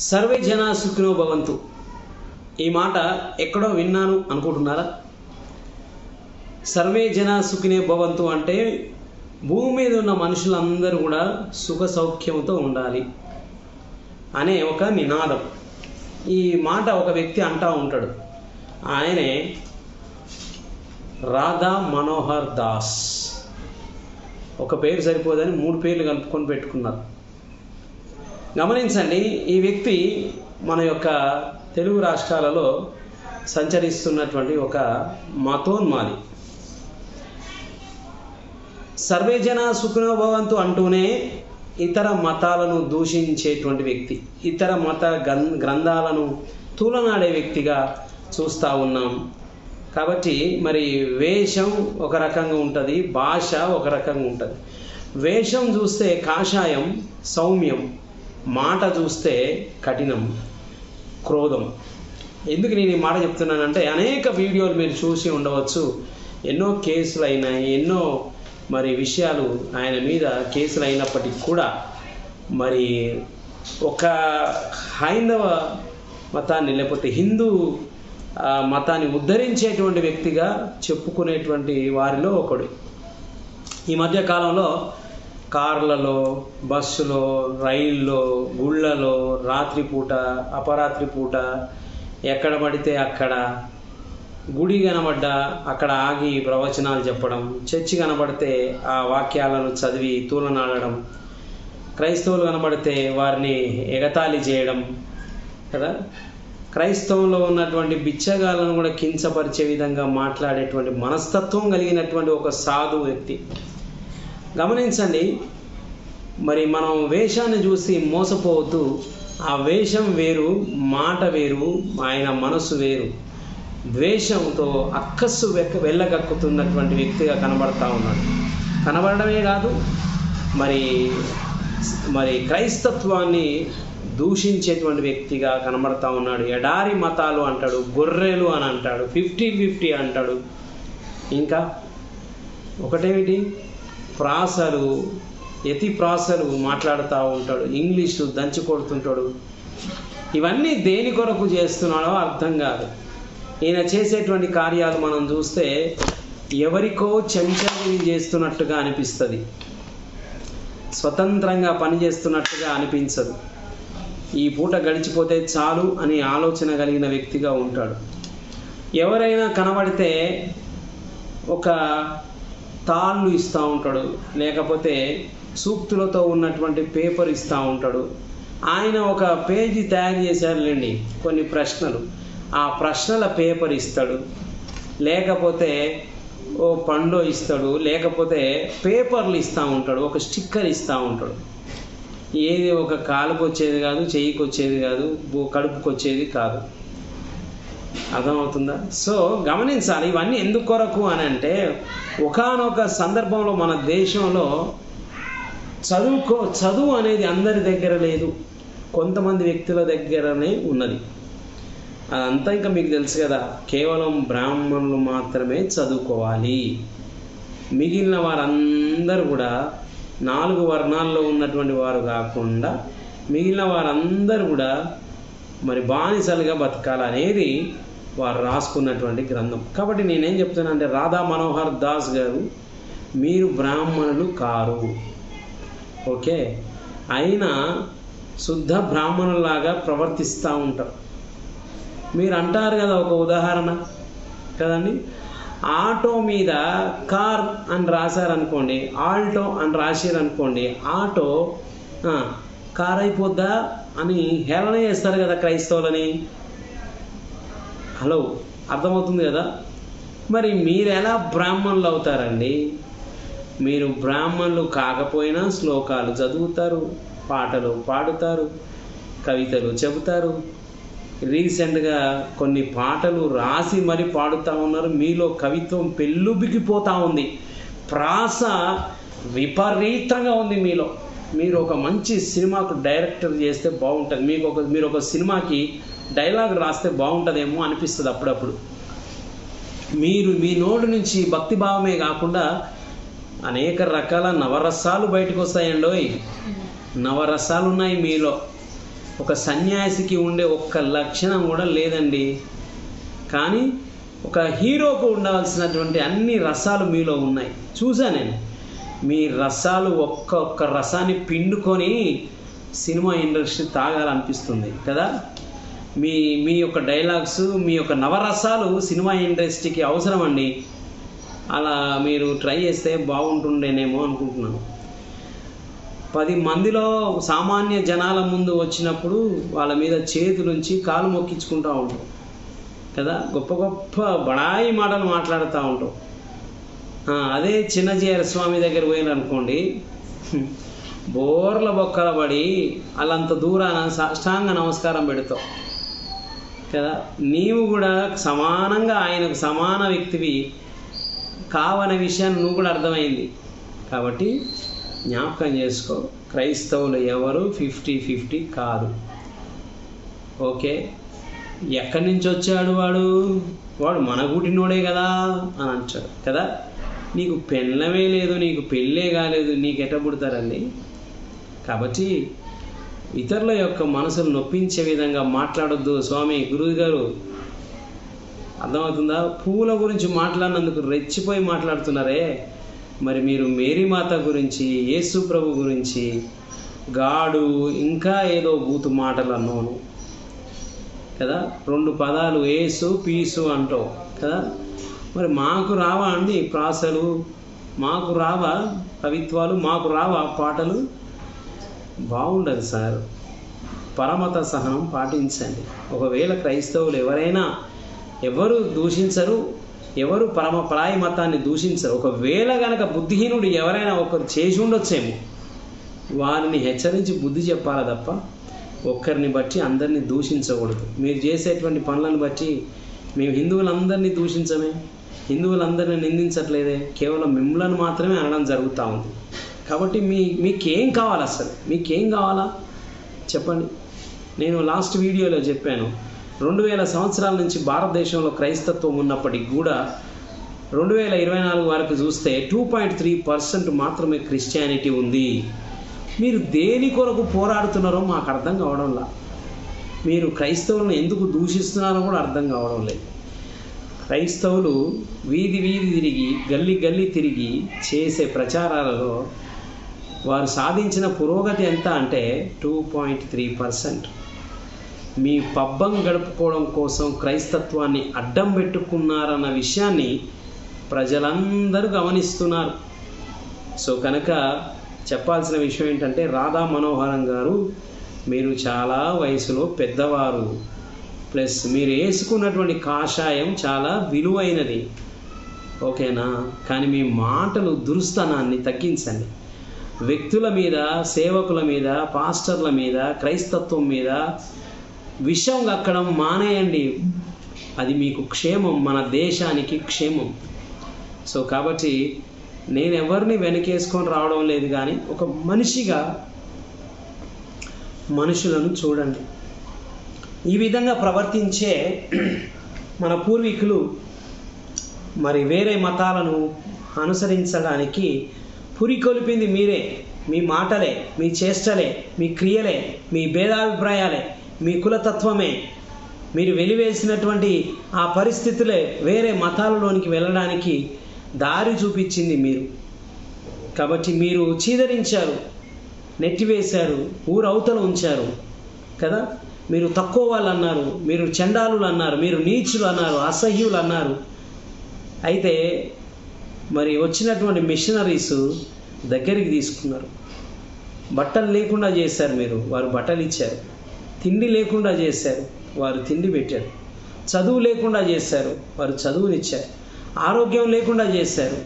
Survey జనా సుఖినో భవంతు. ఈ మాట ఎక్కడో విన్నాను అనుకుంటున్నారా? సర్వే జనా సుఖినో భవంతు అంటే భూమి మీద ఉన్న మనుషులందరూ కూడా సుఖ సౌఖ్యంతో ఉండాలి అనే ఒక నినాదం. ఈ మాట ఒక వ్యక్తి అంటూ ఉంటాడు. ఆయనే రాధా మనోహర్ దాస్. ఒక పేరు సరిపోదని 3 పేర్లు కలుపుకొని పెట్టుకున్నారు. గమనించండి, ఈ వ్యక్తి మన యొక్క తెలుగు రాష్ట్రాలలో సంచరిస్తున్నటువంటి ఒక మతోన్మాది. సర్వే జనా సుఖినో భవంతు అంటూనే ఇతర మతాలను దూషించేటువంటి వ్యక్తి, ఇతర మత గ్రంథాలను తూలనాడే వ్యక్తిగా చూస్తూ ఉన్నాం. కాబట్టి మరి వేషం ఒక రకంగా ఉంటుంది, భాష ఒక రకంగా ఉంటుంది. వేషం చూస్తే కాషాయం సౌమ్యం, మాట చూస్తే కఠినం క్రోధం. ఎందుకు నేను ఈ మాట చెప్తున్నానంటే, అనేక వీడియోలు మీరు చూసి ఉండవచ్చు. ఎన్నో కేసులు అయినాయి, ఎన్నో మరి విషయాలు ఆయన మీద కేసులు అయినప్పటికీ కూడా మరి ఒక హైందవ మతాన్ని లేకపోతే హిందూ మతాన్ని ఉద్ధరించేటువంటి వ్యక్తిగా చెప్పుకునేటువంటి వారిలో ఒకడు. ఈ మధ్య కాలంలో కార్లలో, బస్సులో, రైల్లో, గుళ్ళలో రాత్రిపూట అపరాత్రి పూట ఎక్కడ పడితే అక్కడ, గుడి కనబడ్డా అక్కడ ఆగి ప్రవచనాలు చెప్పడం, చర్చి కనబడితే ఆ వాక్యాలను చదివి తూలనాడడం, క్రైస్తవులు కనబడితే వారిని ఎగతాళి చేయడం కదా, క్రైస్తవంలో ఉన్నటువంటి బిచ్చగాళ్ళను కూడా కించపరిచే విధంగా మాట్లాడేటువంటి మనస్తత్వం కలిగినటువంటి ఒక సాధు వ్యక్తి. గమనించండి, మరి మనం వేషాన్ని చూసి మోసపోవద్దు. ఆ వేషం వేరు, మాట వేరు, ఆయన మనసు వేరు. ద్వేషంతో అక్కస్సు వెళ్ళగక్కుతున్నటువంటి వ్యక్తిగా కనబడతా ఉన్నాడు. కనబడమే కాదు, మరి క్రైస్తత్వాన్ని దూషించేటువంటి వ్యక్తిగా కనబడతా ఉన్నాడు. ఎడారి మతాలు అంటాడు, గొర్రెలు అని అంటాడు, 50-50 అంటాడు. ఇంకా ఒకటేమిటి, ప్రాసలు, యతి ప్రాసలు మాట్లాడుతూ ఉంటాడు, ఇంగ్లీషు దంచి కొడుతుంటాడు. ఇవన్నీ దేని కొరకు చేస్తున్నాడో అర్థం కాదు. ఈయన చేసేటువంటి కార్యాలు మనం చూస్తే ఎవరికో చెంచగిరి చేస్తున్నట్టుగా అనిపిస్తుంది, స్వతంత్రంగా పనిచేస్తున్నట్టుగా అనిపించదు. ఈ పూట గడిచిపోతే చాలు అని ఆలోచన కలిగిన వ్యక్తిగా ఉంటాడు. ఎవరైనా కనబడితే ఒక తాళ్ళు ఇస్తూ ఉంటాడు, లేకపోతే సూక్తులతో ఉన్నటువంటి పేపర్ ఇస్తూ ఉంటాడు. ఆయన ఒక పేజీ తయారు చేశారులేండి, కొన్ని ప్రశ్నలు, ఆ ప్రశ్నల పేపర్ ఇస్తాడు, లేకపోతే ఓ పండు ఇస్తాడు, లేకపోతే పేపర్లు ఇస్తూ ఉంటాడు, ఒక స్టిక్కర్ ఇస్తూ ఉంటాడు. ఏది ఒక కాలుకు వచ్చేది కాదు, చెయ్యికి వచ్చేది కాదు, కడుపుకి వచ్చేది కాదు. అర్థమవుతుందా? సో గమనించాలి, ఇవన్నీ ఎందుకు కొరకు అని అంటే, ఒకానొక సందర్భంలో మన దేశంలో చదువు అనేది అందరి దగ్గర లేదు, కొంతమంది వ్యక్తుల దగ్గరనే ఉన్నది. అదంతా ఇంకా మీకు తెలుసు కదా, కేవలం బ్రాహ్మణులు మాత్రమే చదువుకోవాలి, మిగిలిన వారందరూ కూడా 4 వర్ణాల్లో ఉన్నటువంటి వారు కాకుండా మిగిలిన వారందరూ కూడా మరి బానిసలుగా బతకాలనేది వారు రాసుకున్నటువంటి గ్రంథం. కాబట్టి నేనేం చెప్తున్నా అంటే, రాధా మనోహర్ దాస్ గారు, మీరు బ్రాహ్మణులు కారు, ఓకే, అయినా శుద్ధ బ్రాహ్మణులాగా ప్రవర్తిస్తూ ఉంటారు. మీరు అంటారు కదా, ఒక ఉదాహరణ కదండి, ఆటో మీద కార్ అని రాశారనుకోండి, ఆల్టో అని రాశారనుకోండి, ఆటో కార్ అయిపోద్దా అని హేళన చేస్తారు కదా క్రైస్తవులని. హలో, అర్థమవుతుంది కదా? మరి మీరు ఎలా బ్రాహ్మణులు అవుతారండి? మీరు బ్రాహ్మణులు కాకపోయినా శ్లోకాలు చదువుతారు, పాటలు పాడుతారు, కవితలు చెబుతారు. రీసెంట్గా కొన్ని పాటలు రాసి మరి పాడుతూ ఉన్నారు. మీలో కవిత్వం పెళ్ళుబికిపోతూ ఉంది, ప్రాస విపరీతంగా ఉంది మీలో. మీరు ఒక మంచి సినిమాకు డైరెక్టర్ చేస్తే బాగుంటుంది, మీరు ఒక సినిమాకి డైలాగ్ రాస్తే బాగుంటుందేమో అనిపిస్తుంది అప్పుడప్పుడు. మీరు మీ నోటి నుంచి భక్తిభావమే కాకుండా అనేక రకాల నవరసాలు బయటకు వస్తాయండి. నవరసాలు ఉన్నాయి మీలో. ఒక సన్యాసికి ఉండే ఒక్క లక్షణం కూడా లేదండి. కానీ ఒక హీరోకు ఉండవలసినటువంటి అన్ని రసాలు మీలో ఉన్నాయి. చూసా నేను. మీ రసాలు ఒక్క రసాన్ని పిండుకొని సినిమా ఇండస్ట్రీ తాగాలనిపిస్తుంది కదా. మీ యొక్క డైలాగ్స్, మీ యొక్క నవరసాలు సినిమా ఇండస్ట్రీకి అవసరం అండి. అలా మీరు ట్రై చేస్తే బాగుంటుండేనేమో అనుకుంటున్నాను. 10 మందిలో సామాన్య జనాల ముందు వచ్చినప్పుడు వాళ్ళ మీద చేతులుంచి కాలు మొక్కించుకుంటూ ఉంటాం కదా, గొప్ప గొప్ప బడాయి మాటలు మాట్లాడుతూ ఉంటాం. అదే చిన్నజీయర్ స్వామి దగ్గర పోయిననుకోండి, బోర్ల బొక్కల పడి వాళ్ళంత దూరాన సాష్టాంగ నమస్కారం పెడతావు కదా. నీవు కూడా సమానంగా ఆయనకు సమాన వ్యక్తివి కావనే విషయాన్ని నువ్వు కూడా అర్థమైంది. కాబట్టి జ్ఞాపకం చేసుకో, క్రైస్తవులు ఎవరు 50-50 కాదు. ఓకే, ఎక్కడి నుంచి వచ్చాడు వాడు మన గుటినోడే కదా అని అంటాడు కదా. నీకు పెళ్ళమే లేదు, నీకు పెళ్ళే కాలేదు, నీకు ఎట్ట పుడతారండి? కాబట్టి ఇతరుల యొక్క మనసులు నొప్పించే విధంగా మాట్లాడొద్దు స్వామి. గురువు గారు అర్థమవుతుందా? పూల గురించి మాట్లాడినందుకు రెచ్చిపోయి మాట్లాడుతున్నారే. మరి మీరు మేరీ మాత గురించి, యేసు ప్రభు గురించి, గాడు ఇంకా ఏదో బూతు మాటలు అన్నాను కదా. 2 పదాలు ఏసు పీసు అంటావు కదా. మరి మాకు రావా అండి ప్రాసలు? మాకు రావా కవిత్వాలు? మాకు రావా పాటలు? బాగుండదు సార్. పరమత సహనం పాటించండి. ఒకవేళ క్రైస్తవులు ఎవరు దూషించరు, ఎవరు పరాయి మతాన్ని దూషించరు. ఒకవేళ కనుక బుద్ధిహీనుడు ఎవరైనా ఒకరు చేసి ఉండొచ్చేమో, వారిని హెచ్చరించి బుద్ధి చెప్పాలి తప్ప ఒక్కరిని బట్టి అందరినీ దూషించకూడదు. మీరు చేసేటువంటి పనులను బట్టి మేము హిందువులందరినీ దూషించమే, హిందువులందరినీ నిందించట్లేదే, కేవలం మిమ్మల్ని మాత్రమే అనడం జరుగుతూ ఉంది. కాబట్టి మీకేం కావాలి? అసలు మీకేం కావాలా చెప్పండి. నేను లాస్ట్ వీడియోలో చెప్పాను, 2000 సంవత్సరాల నుంచి భారతదేశంలో క్రైస్తత్వం ఉన్నప్పటికీ కూడా 2024 వరకు చూస్తే 2.3% మాత్రమే క్రిస్టియానిటీ ఉంది. మీరు దేని కొరకు పోరాడుతున్నారో మాకు అర్థం కావడంలా. మీరు క్రైస్తవులను ఎందుకు దూషిస్తున్నారో కూడా అర్థం కావడం లేదు. క్రైస్తవులు వీధి తిరిగి, గల్లీ తిరిగి చేసే ప్రచారాలలో వారు సాధించిన పురోగతి ఎంత అంటే 2.3%. మీ పబ్బం గడుపుకోవడం కోసం క్రైస్తత్వాన్ని అడ్డం పెట్టుకున్నారన్న విషయాన్ని ప్రజలందరూ గమనిస్తున్నారు. సో కనుక చెప్పాల్సిన విషయం ఏంటంటే, రాధా మనోహరం గారు, మీరు చాలా వయసులో పెద్దవారు, ప్లస్ మీరు వేసుకున్నటువంటి కాషాయం చాలా విలువైనది, ఓకేనా. కానీ మీ మాటలు దురుస్తనాన్ని తగ్గించండి. వ్యక్తుల మీద, సేవకుల మీద, పాస్టర్ల మీద, క్రైస్తత్వం మీద విషం కక్కడం మానేయండి. అది మీకు క్షేమం, మన దేశానికి క్షేమం. సో కాబట్టి నేను ఎవరిని వెనకేసుకొని రావడం లేదు, కానీ ఒక మనిషిగా మనుషులను చూడండి. ఈ విధంగా ప్రవర్తించే మన పూర్వీకులు మరి వేరే మతాలను అనుసరించడానికి పురికొల్పింది మీరే. మీ మాటలే, మీ చేష్టలే, మీ క్రియలే, మీ భేదాభిప్రాయాలే, మీ కులతత్వమే, మీరు వెలివేసినటువంటి ఆ పరిస్థితులే వేరే మతాలలోనికి వెళ్ళడానికి దారి చూపించింది మీరు. కాబట్టి మీరు చీదరించారు, నెట్టివేశారు, ఊరవతల ఉంచారు కదా. మీరు తక్కువ వాళ్ళు అన్నారు, మీరు చండాలులు అన్నారు, మీరు నీచులు అన్నారు, అసహ్యులు అన్నారు. అయితే మరి వచ్చినటువంటి మిషనరీస్ దగ్గరికి తీసుకున్నారు. బట్టలు లేకుండా చేశారు మీరు, వారు బట్టలు ఇచ్చారు. తిండి లేకుండా చేశారు, వారు తిండి పెట్టారు. చదువు లేకుండా చేశారు, వారు చదువునిచ్చారు. ఆరోగ్యం లేకుండా చేశారు,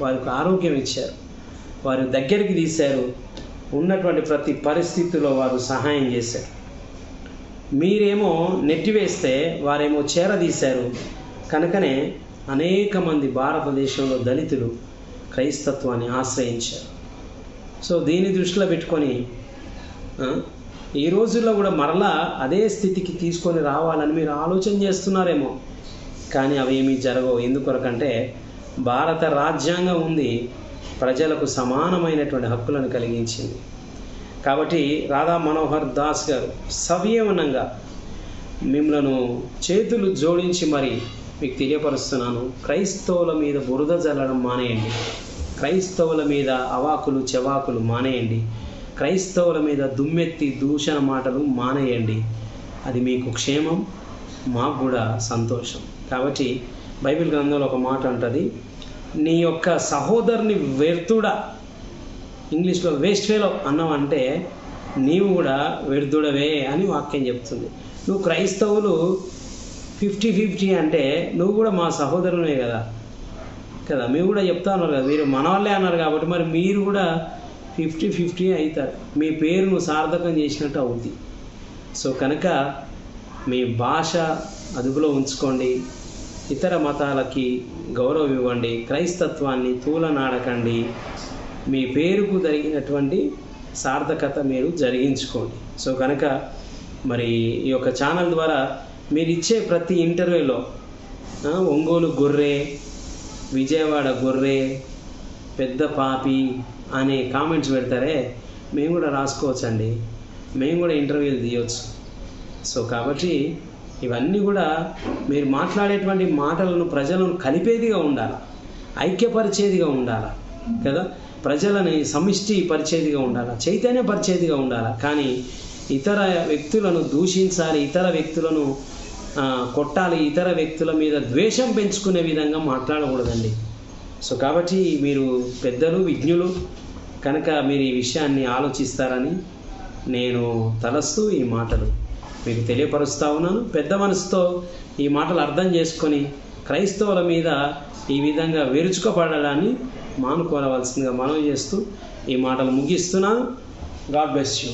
వారికి ఆరోగ్యం ఇచ్చారు. వారు దగ్గరికి తీశారు, ఉన్నటువంటి ప్రతి పరిస్థితిలో వారు సహాయం చేశారు. మీరేమో నెట్టివేస్తే వారేమో చేరదీశారు. కనుకనే అనేక మంది భారతదేశంలో దళితులు క్రైస్తత్వాన్ని ఆశ్రయించారు. సో దీన్ని దృష్టిలో పెట్టుకొని ఈ రోజుల్లో కూడా మరలా అదే స్థితికి తీసుకొని రావాలని మీరు ఆలోచన చేస్తున్నారేమో, కానీ అవేమీ జరగవు. ఎందుకొరకంటే భారత రాజ్యాంగం ఉంది, ప్రజలకు సమానమైనటువంటి హక్కులను కలిగించింది. కాబట్టి రాధా మనోహర్ దాస్ గారు సవియమనంగా మిమ్మలను చేతులు జోడించి మరి మీకు తెలియపరుస్తున్నాను, క్రైస్తవుల మీద బురద జల్లడం మానేయండి, క్రైస్తవుల మీద అవాకులు చెవాకులు మానేయండి, క్రైస్తవుల మీద దుమ్మెత్తి దూషణ మాటలు మానేయండి. అది మీకు క్షేమం, మాకు కూడా సంతోషం. కాబట్టి బైబిల్ గ్రంథంలో ఒక మాట అంటది, నీ యొక్క సహోదరుని వ్యర్థుడా, ఇంగ్లీష్లో వేస్ట్ ఫెలో అన్నావంటే నీవు కూడా వ్యర్థుడవే అని వాక్యం చెప్తుంది. నువ్వు క్రైస్తవులు 50-50 అంటే నువ్వు కూడా మా సహోదరునే కదా మీరు కూడా చెప్తా ఉన్నారు కదా, మీరు మన వాళ్ళే అన్నారు కాబట్టి మరి మీరు కూడా 50-50 అవుతారు. మీ పేరును సార్థకం చేసినట్టు అవుద్ది. సో కనుక మీ భాష అదుపులో ఉంచుకోండి, ఇతర మతాలకి గౌరవం ఇవ్వండి, క్రైస్తత్వాన్ని తూలనాడకండి, మీ పేరుకు జరిగినటువంటి సార్థకత మీరు జరిగించుకోండి. సో కనుక మరి ఈ యొక్క ఛానల్ ద్వారా మీరు ఇచ్చే ప్రతి ఇంటర్వ్యూలో ఒంగోలు గొర్రె, విజయవాడ గొర్రె, పెద్ద పాపి అనే కామెంట్స్ పెడతారే, మేము కూడా రాసుకోవచ్చండి, మేము కూడా ఇంటర్వ్యూలు తీయవచ్చు. సో కాబట్టి ఇవన్నీ కూడా మీరు మాట్లాడేటువంటి మాటలను ప్రజలను కలిపేదిగా ఉండాలి, ఐక్యపరిచేదిగా ఉండాలి కదా, ప్రజలని సమిష్టి పరిచేదిగా ఉండాలి, చైతన్య పరిచేదిగా ఉండాలి. కానీ ఇతర వ్యక్తులను దూషించాలి, ఇతర వ్యక్తులను కొట్టాలి, ఇతర వ్యక్తుల మీద ద్వేషం పెంచుకునే విధంగా మాట్లాడకూడదండి. సో కాబట్టి మీరు పెద్దలు, విజ్ఞులు కనుక మీరు ఈ విషయాన్ని ఆలోచిస్తారని నేను తలస్తూ ఈ మాటలు మీకు తెలియపరుస్తూ ఉన్నాను. పెద్ద మనసుతో ఈ మాటలు అర్థం చేసుకొని క్రైస్తవుల మీద ఈ విధంగా విరుచుకుపడడాన్ని మానుకోవలసిందిగా మనవి చేస్తూ ఈ మాటలు ముగిస్తున్నాను. God bless you.